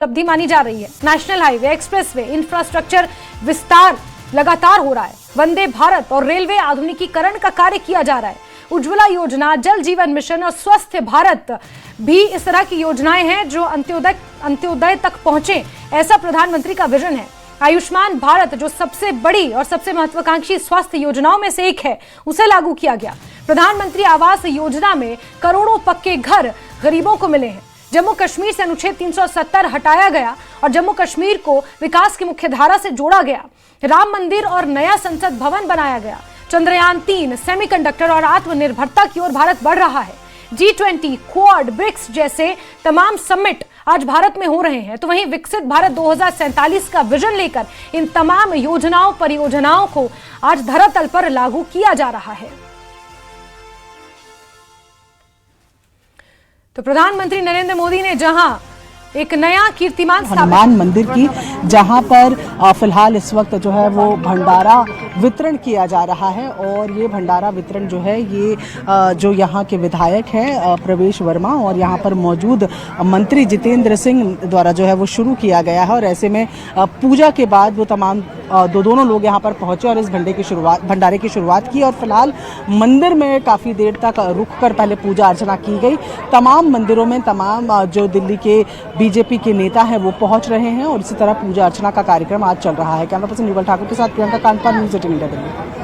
उपलब्धि मानी जा रही है। नेशनल हाईवे, एक्सप्रेसवे, इंफ्रास्ट्रक्चर विस्तार लगातार हो रहा है। वंदे भारत और रेलवे आधुनिकीकरण का कार्य किया जा रहा है। उज्ज्वला योजना, जल जीवन मिशन और स्वस्थ भारत भी इस तरह की योजनाएं हैं जो अंत्योदय तक पहुंचे, ऐसा प्रधानमंत्री का विजन है। आयुष्मान भारत जो सबसे बड़ी और सबसे महत्वाकांक्षी स्वास्थ्य योजनाओं में से एक है, उसे लागू किया गया। प्रधानमंत्री आवास योजना में करोड़ों पक्के घर गरीबों को मिले हैं। जम्मू कश्मीर से अनुच्छेद 370 हटाया गया और जम्मू कश्मीर को विकास की मुख्य धारा से जोड़ा गया। राम मंदिर और नया संसद भवन बनाया गया। चंद्रयान 3, सेमीकंडक्टर और आत्मनिर्भरता की ओर भारत बढ़ रहा है। G20, क्वाड, ब्रिक्स जैसे तमाम समिट आज भारत में हो रहे हैं। तो वहीं विकसित भारत 2047 का विजन लेकर इन तमाम योजनाओं, परियोजनाओं को आज धरातल पर लागू किया जा रहा है। तो प्रधानमंत्री नरेंद्र मोदी ने जहां एक नया कीर्तिमान हनुमान मंदिर की, जहां पर फिलहाल इस वक्त जो है वो भंडारा वितरण किया जा रहा है और ये भंडारा वितरण जो है ये जो यहाँ के विधायक हैं प्रवेश वर्मा और यहाँ पर मौजूद मंत्री जितेंद्र सिंह द्वारा जो है वो शुरू किया गया है। और ऐसे में पूजा के बाद वो तमाम दोनों लोग यहाँ पर पहुंचे और इस भंडारे की शुरुआत की। और फिलहाल मंदिर में काफ़ी देर तक रुक कर पहले पूजा अर्चना की गई। तमाम मंदिरों में तमाम जो दिल्ली के बीजेपी के नेता हैं वो पहुंच रहे हैं और इसी तरह पूजा अर्चना का कार्यक्रम आज चल रहा है। कैमरा पर्सन युगल ठाकुर के साथ प्रियंका कांतपाल, न्यूज़ 18 इंडिया, दिल्ली।